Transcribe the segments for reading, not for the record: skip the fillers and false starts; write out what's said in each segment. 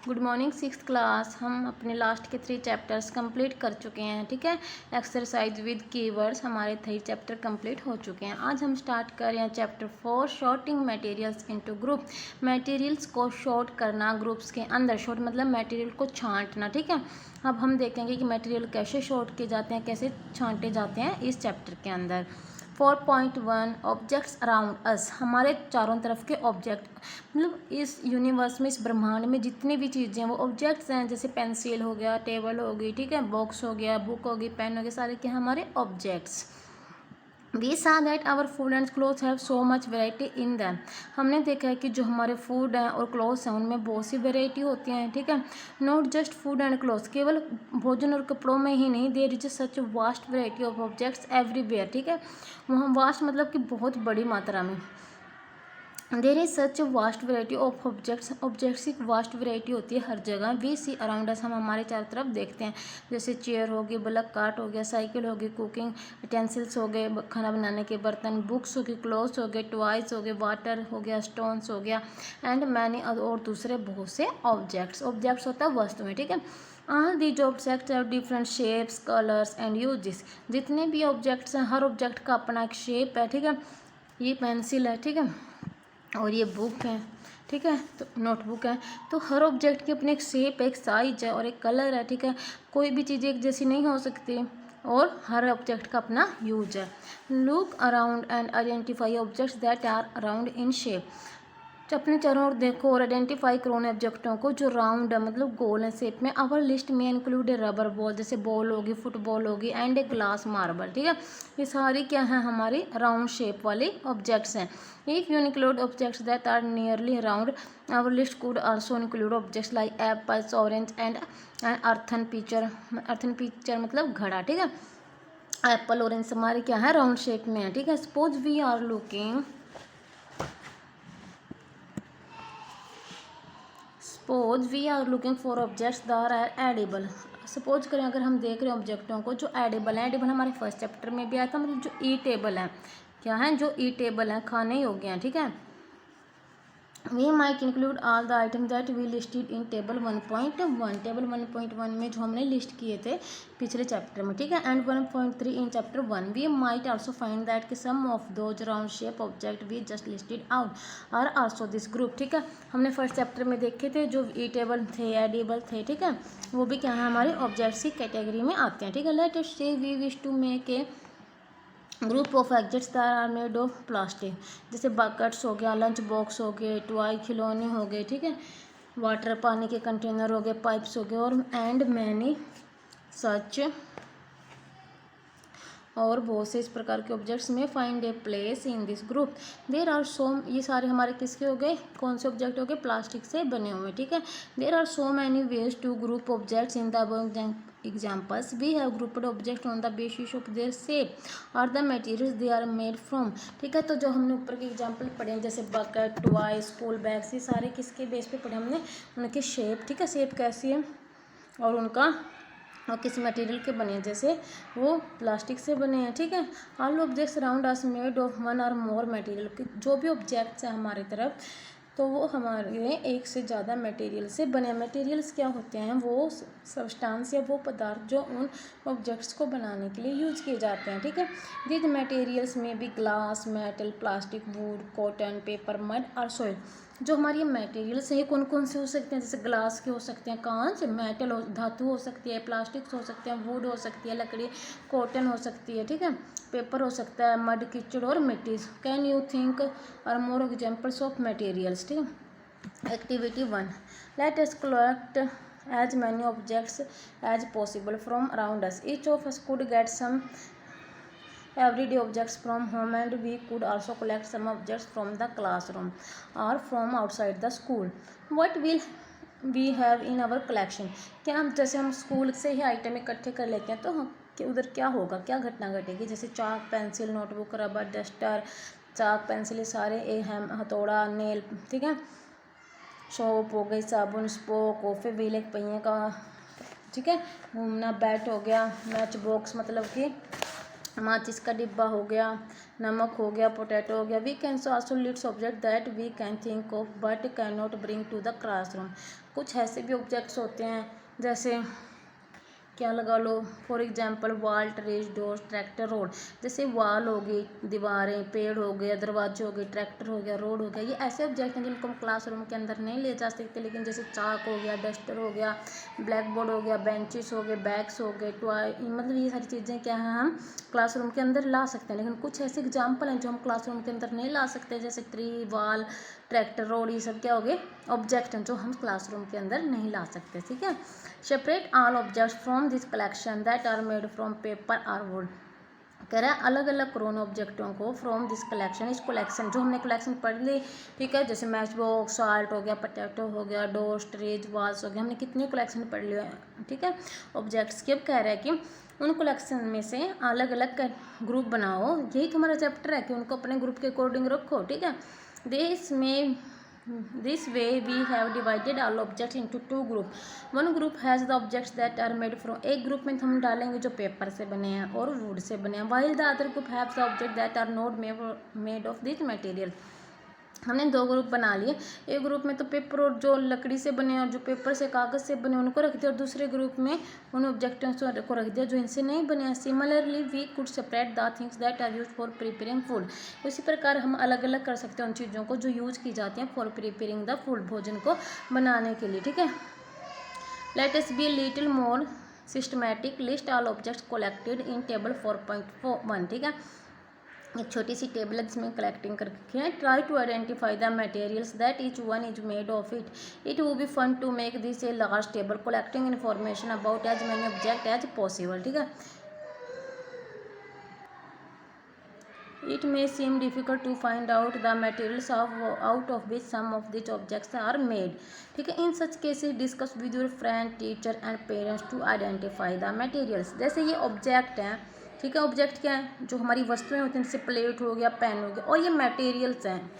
Good morning sixth class. हम अपने last के 3 चैप्टर्स कंप्लीट कर चुके हैं। ठीक है, एक्सरसाइज विद कीवर्ड्स हमारे 3 चैप्टर कंप्लीट हो चुके हैं। आज हम स्टार्ट कर रहे हैं chapter 4 sorting materials into group. Materials को शॉर्ट करना ग्रुप्स के अंदर। शॉर्ट मतलब मटेरियल को छांटना। ठीक है, अब हम देखेंगे कि मटेरियल कैसे शॉर्ट किए जाते हैं, कैसे छांटे जाते हैं इस चैप्टर के अंदर। 4.1 ऑब्जेक्ट्स अराउंड अस। हमारे चारों तरफ के ऑब्जेक्ट मतलब इस यूनिवर्स में, इस ब्रह्मांड में जितनी भी चीज़ें हैं वो ऑब्जेक्ट्स हैं। जैसे पेंसिल हो गया, टेबल हो गई, ठीक है, बॉक्स हो गया, बुक हो गई, पेन हो गया, सारे क्या हमारे objects. We saw that our food and cloth have so much variety in them. हमने देखा है कि जो हमारे फूड हैं और क्लोथ्स हैं उनमें बहुत सी वेराइटी होती हैं। ठीक है, not just food and clothes, केवल भोजन और कपड़ों में ही नहीं, there is such vast variety of objects everywhere. ठीक है, वहाँ वास्ट मतलब कि बहुत बड़ी मात्रा में। There is such vast variety of objects. Objects की वास्ट वेराइटी होती है हर जगह। वी सी अराउंड अस, हम हमारे चारों तरफ देखते हैं। जैसे चेयर होगी, बलक कार्ट हो गया, साइकिल होगी, कुकिंग यूटेंसिल्स हो गए, खाना बनाने के बर्तन, बुक्स हो गई, क्लोथ्स हो गए, टॉयज हो गए, वाटर हो गया, स्टोन्स हो गया, एंड मैनी और दूसरे बहुत से ऑब्जेक्ट्स। ऑब्जेक्ट्स होता है वस्तुएं। ठीक है, all these objects have different shapes, colours and uses. जितने भी ऑब्जेक्ट्स हैं हर ऑब्जेक्ट का अपना एक शेप है। ठीक है, ये पेंसिल है, ठीक है, और ये बुक है, ठीक है, तो नोटबुक है। तो हर ऑब्जेक्ट की अपनी एक शेप, एक साइज है और एक कलर है। ठीक है, कोई भी चीज़ एक जैसी नहीं हो सकती और हर ऑब्जेक्ट का अपना यूज है। Look around and identify objects that are around in shape. तो अपने चारों ओर देखो और आइडेंटिफाई करो उन ऑब्जेक्टों को जो राउंड है, मतलब गोल है शेप में। आवर लिस्ट में इंक्लूड ए रबर बॉल, जैसे बॉल होगी, फुटबॉल होगी, एंड ए ग्लास मार्बल। ठीक है, ये सारी क्या है हमारी राउंड शेप वाली ऑब्जेक्ट्स हैं। If you include objects that are nearly round, our list could also include objects like apples, orange and earthen pitcher. Earthen pitcher मतलब घड़ा। ठीक है, एप्पल ऑरेंज हमारे क्या है राउंड शेप में है। ठीक है, suppose we are looking, suppose we are looking for objects that are edible. Suppose करें अगर हम देख रहे हैं ऑब्जेक्टों को जो एडिबल है। एडिबल हमारे फर्स्ट चैप्टर में भी आया था, मतलब जो ईटेबल है। क्या है जो ईटेबल है, खाने योग्य हैं। ठीक है, we might include all the item that we listed in table 1.1। Table 1.1 में जो हमने लिस्ट किए थे पिछले चैप्टर में। ठीक है, and 1.3 in chapter 1। We might also find that कि some of those round shape object we just listed out are also this group. ठीक है, हमने फर्स्ट चैप्टर में देखे थे जो ईटेबल थे, एडिबल थे। ठीक है, वो भी क्या है हमारे ऑब्जेक्ट्स की कैटेगरी में आते हैं। ठीक है, let us say we wish to make a group of objects that are made of plastic. जैसे बकेट्स हो गया, लंच बॉक्स हो गए, टॉय खिलौने हो गए, ठीक है, वाटर पानी के कंटेनर हो गए, पाइप्स हो गए, और एंड मैनी सच, और बहुत से इस प्रकार के ऑब्जेक्ट्स में find a place in this group. There are so, ये सारे हमारे किसके हो गए, कौन से ऑब्जेक्ट हो गए, प्लास्टिक से बने हुए। ठीक है, there are so many ways to group objects in the examples. We have grouped object on the basis of their shape और the materials they are made from. ठीक है, तो जो हमने ऊपर के एग्जाम्पल पढ़े हैं जैसे बकेट, टॉय, स्कूल बैग्स, ये सारे किसके बेस पे पढ़े हमने, उनके शेप। ठीक है, शेप कैसी है और उनका और किस मटेरियल के बने हैं, जैसे वो प्लास्टिक से बने हैं। ठीक है, all objects around us made of one और मोर मटेरियल। जो भी ऑब्जेक्ट्स हैं हमारी तरफ तो वो हमारे एक से ज़्यादा मटेरियल से बने। मटेरियल्स क्या होते हैं, वो सब्सटेंस या वो पदार्थ जो उन ऑब्जेक्ट्स को बनाने के लिए यूज किए जाते हैं। ठीक है, दिस मटेरियल्स में भी glass, metal, plastic, would, cotton, paper, mud और सॉइल। जो हमारी ये मटेरियल्स हैं ये कौन कौन से हो सकते हैं, जैसे ग्लास के हो सकते हैं, कांच, मेटल हो, धातु हो सकती है, प्लास्टिक्स हो सकते हैं, वुड हो सकती है, लकड़ी, कॉटन हो सकती है, ठीक है, पेपर हो सकता है, मड, कीचड़ और मिट्टी। कैन यू थिंक और मोर एग्जाम्पल्स ऑफ मटेरियल्स। ठीक है, activity 1, let us collect as many objects as possible from around us. Each of us could get some everyday objects from home, and we could also collect some objects from the classroom or from outside the school. What will we have in our collection? क्या हम जैसे हम school से ही item इकट्ठे कर लेते हैं तो हम उधर क्या होगा, क्या घटना घटेगी, जैसे चाक, पेंसिल, नोटबुक, रबर, डस्टर, चाक, पेंसिल, ये सारे हथौड़ा, नेल, ठीक है, सोप हो गई, साबुन, स्पोक, कॉफ़ी व्हील, एक पहिए का, ठीक है, घूमना, बैट हो गया, मैच बॉक्स मतलब कि माचिस का डिब्बा हो गया, नमक हो गया, पोटैटो हो गया। We can also list object that we can think of but can not bring to the classroom. कुछ ऐसे भी ऑब्जेक्ट्स होते हैं जैसे क्या लगा लो, for example wall, trees, door, tractor, road. जैसे वॉल हो गई, दीवारें, पेड़ हो गया, दरवाजे हो गए, ट्रैक्टर हो गया, रोड हो गया। ये ऐसे ऑब्जेक्ट हैं जिनको हम क्लासरूम के अंदर नहीं ले जा सकते, लेकिन जैसे चाक हो गया, डस्टर हो गया, ब्लैक बोर्ड हो गया, बेंचेस हो गए, बैग्स हो गए, टॉय, मतलब ये सारी चीज़ें क्या हैं हम क्लासरूम के अंदर ला सकते हैं। लेकिन कुछ ऐसे एग्जाम्पल हैं जो हम क्लासरूम के अंदर नहीं ला सकते, जैसे ट्री, वॉल, ट्रैक्टर, रोड, ये सब क्या हो गए ऑब्जेक्ट हैं जो हम क्लासरूम के अंदर नहीं ला सकते। ठीक है। Separate all objects from this collection that are made from paper or wood. कह रहा है अलग अलग करो ऑब्जेक्टों को फ्रॉम दिस कलेक्शन, इस कलेक्शन जो हमने कलेक्शन पढ़ ली। ठीक है। जैसे मैच बॉक्स, साल्ट हो गया, पोटैटो हो गया, डोर्स, ट्रेज, वॉल्स हो गया, हमने कितनी कलेक्शन पढ़ ली है। ठीक है। ऑब्जेक्ट्स की अब कह रहा है कि उन कलेक्शन में से अलग अलग ग्रुप बनाओ। यही तुम्हारा चैप्टर है कि उनको अपने ग्रुप के अकॉर्डिंग रखो। ठीक है। This way we have divided all objects into two groups. One group has the objects that are made from, एक ग्रुप में हम डालेंगे जो पेपर से बने हैं और वुड से बने हैं, while the other group has the objects that are not made of this material. हमने दो ग्रुप बना लिए। एक ग्रुप में तो पेपर और जो लकड़ी से बने और जो पेपर से कागज़ से बने उनको रख दिया, और दूसरे ग्रुप में उन ऑब्जेक्ट्स को रख दिया जो इनसे नहीं बने हैं। Similarly we could separate the things that are use for preparing food. इसी प्रकार हम अलग अलग कर सकते हैं उन चीज़ों को जो यूज की जाती हैं फॉर प्रिपेयरिंग द फूड, भोजन को बनाने के लिए। ठीक है। Let us be little more systematic, list all objects collected in table 4.1। ठीक है। एक छोटी सी टेबल है जिसमें कलेक्टिंग कर रखी है। Try to identify the materials that each one is made of it. It will be fun to make this a large table collecting information about as many object as possible. ठीक है। It may seem difficult to find out the materials out of which some of these objects are made. ठीक है। In such cases discuss with your friend, teacher and parents to identify the materials. जैसे ये object हैं। ठीक है। Object क्या है, जो हमारी वस्तुएं होती हैं, जैसे प्लेट हो गया, पेन हो गया, और ये मटेरियल्स हैं,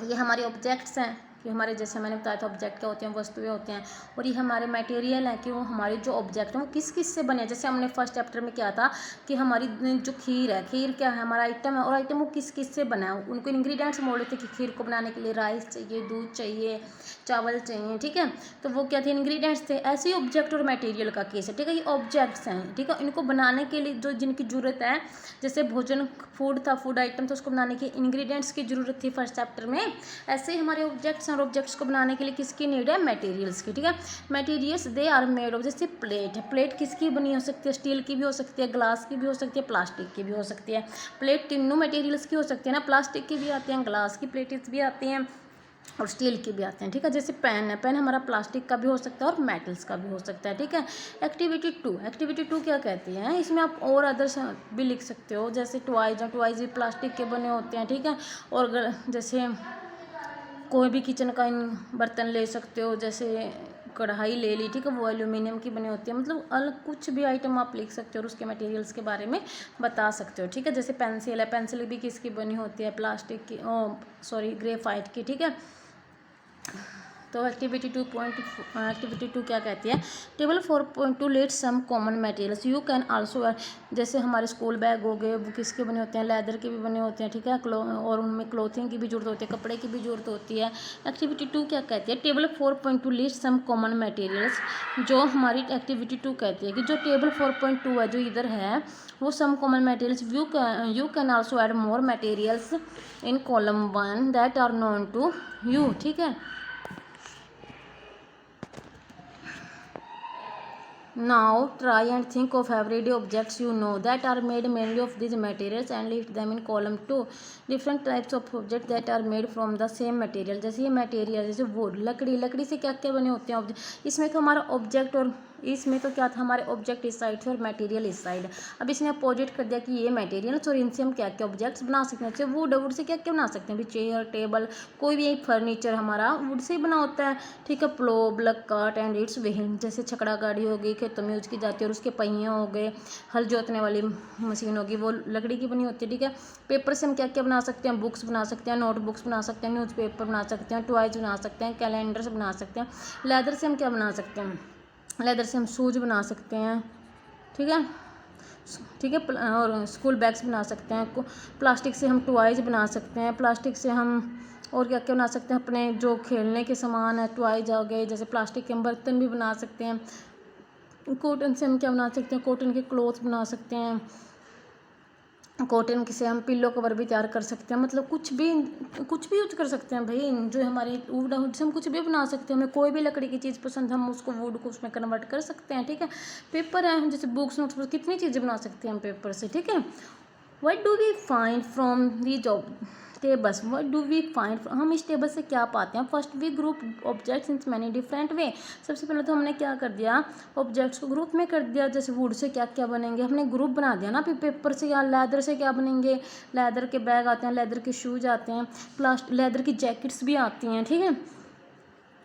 ये हमारे ऑब्जेक्ट्स हैं कि हमारे, जैसे मैंने बताया था ऑब्जेक्ट क्या होते हैं, वस्तुएं होते हैं, और ये हमारे मटेरियल हैं कि वो हमारे जो ऑब्जेक्ट हैं वो किस किस से बने हैं। जैसे हमने फर्स्ट चैप्टर में क्या था कि हमारी जो खीर है, खीर क्या है, हमारा आइटम है, और आइटम वो किस किस से बना है। उनको इंग्रेडिएंट्स बोल रहे थे कि खीर को बनाने के लिए राइस चाहिए, दूध चाहिए, चावल चाहिए। ठीक है। तो वो क्या थे, इंग्रेडिएंट्स थे। ऐसे ही ऑब्जेक्ट और मटेरियल का केस है। ठीक है। ये ऑब्जेक्ट्स हैं। ठीक है। इनको बनाने के लिए जो जिनकी ज़रूरत है, जैसे भोजन, फूड था, फूड आइटम, तो उसको बनाने के इंग्रेडिएंट्स की ज़रूरत थी फर्स्ट चैप्टर में। ऐसे ही हमारे ऑब्जेक्ट्स और ऑब्जेक्ट्स को बनाने के लिए किसकी नीड है, मटेरियल्स की। ठीक है। Materials they are made of, जैसे प्लेट है, प्लेट किसकी बनी हो सकती है, स्टील की भी हो सकती है, ग्लास की भी हो सकती है, प्लास्टिक की भी हो सकती है। प्लेट तीनों मटेरियल्स की हो सकती है ना, प्लास्टिक की भी आती हैं, ग्लास की प्लेट्स भी आती हैं और स्टील की भी आते हैं। ठीक है। जैसे पेन है, पेन हमारा प्लास्टिक का भी हो सकता है और मेटल्स का भी हो सकता है। ठीक है। एक्टिविटी टू क्या कहती है, इसमें आप और अदर्स भी लिख सकते हो, जैसे टॉयज है, टॉयज भी प्लास्टिक के बने होते हैं। ठीक है। और जैसे कोई भी किचन का बर्तन ले सकते हो, जैसे कढ़ाई ले ली। ठीक है। वो एल्यूमिनियम की बनी होती है। मतलब अलग कुछ भी आइटम आप लिख सकते हो और उसके मटेरियल्स के बारे में बता सकते हो। ठीक है। जैसे पेंसिल है, पेंसिल भी किसकी बनी होती है, प्लास्टिक की, ग्रेफाइट की। ठीक है। तो एक्टिविटी टू क्या कहती है, table 4.2 let some common materials you can also, जैसे हमारे स्कूल बैग हो गए, वो किसके बने होते हैं, लेदर के भी बने होते हैं। ठीक है। और उनमें क्लोथिंग की भी जरूरत होती है, कपड़े की भी जरूरत होती है। एक्टिविटी 2 क्या कहती है, table 4.2 let some common materials. जो हमारी एक्टिविटी 2 कहती है कि जो टेबल 4.2 है जो इधर है वो some common materials, you can also add more materials in column 1 that are known to you. ठीक है। Now try and think of everyday objects you know that are made mainly of these materials and list them in column 2. Different types of objects that are made from the same material. जैसे ये material, जैसे would, लकड़ी से क्या क्या बने होते हैं ऑब्जेक्ट। इसमें तो हमारा ऑब्जेक्ट और इसमें तो क्या था, हमारे ऑब्जेक्ट इस साइड थे और मटेरियल इस साइड। अब इसने अपोजिट कर दिया कि ये मटेरियल और इनसे हम क्या क्या ऑब्जेक्ट्स बना सकते हैं। जैसे वुड से क्या क्या बना सकते हैं, चेयर, टेबल, कोई भी फर्नीचर हमारा वुड से ही बना होता है। ठीक है। Plough, bullock cart and its wheel, जैसे छकड़ा गाड़ी हो गई, खेतों में यूज की जाती है और उसके पहिए हो गए, हल जोतने वाली मशीन होगी, वो लकड़ी की बनी होती है। ठीक है। पेपर से हम क्या क्या बना सकते हैं, बुक्स बना सकते हैं, नोटबुक्स बना सकते हैं, न्यूज़पेपर बना सकते हैं, टॉयज बना सकते हैं, कैलेंडर्स बना सकते हैं। लेदर से हम क्या बना सकते हैं, लेदर से हम शूज बना सकते हैं। ठीक है। ठीक है। और स्कूल बैग्स बना सकते हैं, प्लास्टिक से हम टॉयज बना सकते हैं, प्लास्टिक से हम और क्या क्या बना सकते हैं, अपने जो खेलने के सामान है टॉयज आ गए, जैसे प्लास्टिक के हम बर्तन भी बना सकते हैं। कॉटन से हम क्या बना सकते हैं, कॉटन के क्लॉथ बना सकते हैं, कॉटन से हम पिल्लो कवर भी तैयार कर सकते हैं, मतलब कुछ भी यूज कर सकते हैं भाई। जो हमारी वुड से हम कुछ भी बना सकते हैं, हमें कोई भी लकड़ी की चीज़ पसंद है हम उसको वुड को उसमें कन्वर्ट कर सकते हैं, ठीक है। पेपर है, जैसे बुक्स नोट्स कितनी चीज़ें बना सकते हैं हम पेपर से, ठीक है। What do we find from the job tables, what do we find, हम इस टेबल से क्या पाते हैं। First we group objects in many different way, सबसे पहले तो हमने क्या कर दिया, ऑब्जेक्ट्स को ग्रुप में कर दिया। जैसे वुड से क्या क्या बनेंगे हमने ग्रुप बना दिया ना, फिर पेपर से या लेदर से क्या बनेंगे, लेदर के बैग आते हैं, लेदर के शूज आते हैं, लेदर की जैकेट्स भी आती हैं, ठीक है।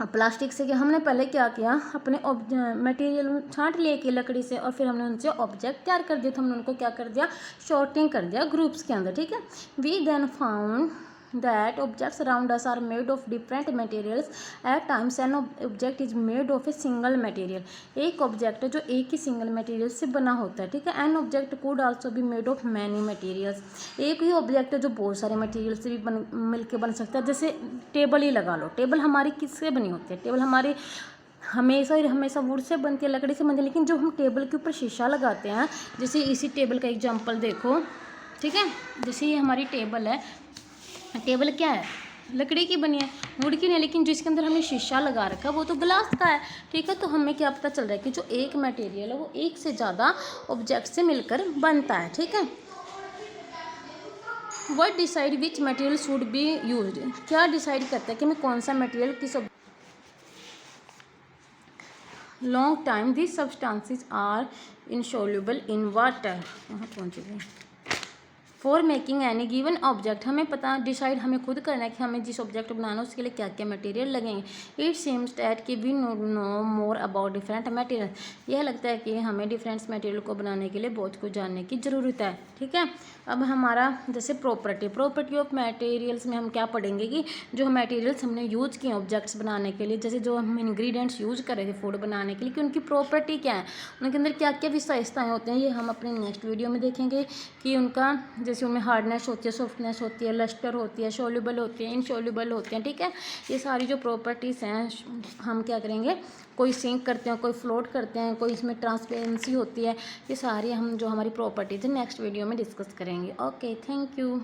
प्लास्टिक से क्या हमने पहले क्या किया, अपने मटेरियल छांट लिए कि लकड़ी से, और फिर हमने उनसे ऑब्जेक्ट तैयार कर दिए, तो हमने उनको क्या कर दिया, शॉर्टिंग कर दिया ग्रुप्स के अंदर, ठीक है। We then found that objects around us are made of different materials. At times an object is made of a single material, एक ऑब्जेक्ट है जो एक ही सिंगल मटेरियल से बना होता है, ठीक है। An object could also be made of many materials, एक ही ऑब्जेक्ट है जो बहुत सारे मटेरियल से भी मिलके बन सकता है। जैसे टेबल ही लगा लो, टेबल हमारी किससे बनी होती है, टेबल हमारी हमेशा वुड से बनती है, लकड़ी से बनती है, लेकिन जो हम टेबल के ऊपर शीशा लगाते हैं, जैसे इसी टेबल का एग्जाम्पल देखो, ठीक है। जैसे ये हमारी टेबल है, टेबल क्या है, लकड़ी की बनी है, वुड की नहीं, लेकिन जिसके अंदर हमने शीशा लगा रखा है वो तो ग्लास का है, ठीक है। तो हमें क्या पता चल रहा है कि जो एक मटेरियल है वो एक से ज़्यादा ऑब्जेक्ट से मिलकर बनता है, ठीक है। What decide which material should be used, क्या डिसाइड करता है कि हमें कौन सा मटेरियल किस, long time this substances are insoluble in water, वहाँ पहुँच गए। For making any given object, हमें पता डिसाइड हमें खुद करना है कि हमें जिस ऑब्जेक्ट बनाना है उसके लिए क्या क्या मटेरियल लगेंगे। इट सीम्स दैट कि we know more about different material, यह लगता है कि हमें डिफरेंट मटेरियल को बनाने के लिए बहुत कुछ जानने की ज़रूरत है, ठीक है। अब हमारा जैसे प्रॉपर्टी ऑफ मटेरियल्स में हम क्या पढ़ेंगे कि जो मटेरियल्स हमने यूज़ किए ऑब्जेक्ट्स बनाने के लिए, जैसे जो हम इंग्रेडिएंट्स यूज़ कर रहे थे फूड बनाने के लिए, कि उनकी प्रॉपर्टी क्या है, उनके अंदर क्या क्या विशेषताएँ होती हैं, ये हम अपने नेक्स्ट वीडियो में देखेंगे कि उनका, जैसे उनमें हार्डनेस होती है, सॉफ्टनेस होती है, लस्टर होती है, सोल्यूबल होती है, इनसोल्यूबल होते हैं, ठीक है। ये सारी जो प्रॉपर्टीज़ हैं हम क्या करेंगे, कोई सिंक करते हैं, कोई फ्लोट करते हैं, कोई इसमें ट्रांसपेरेंसी होती है, ये सारी हम जो हमारी प्रॉपर्टीज़ है नेक्स्ट वीडियो में डिस्कस करेंगे। Okay, thank you.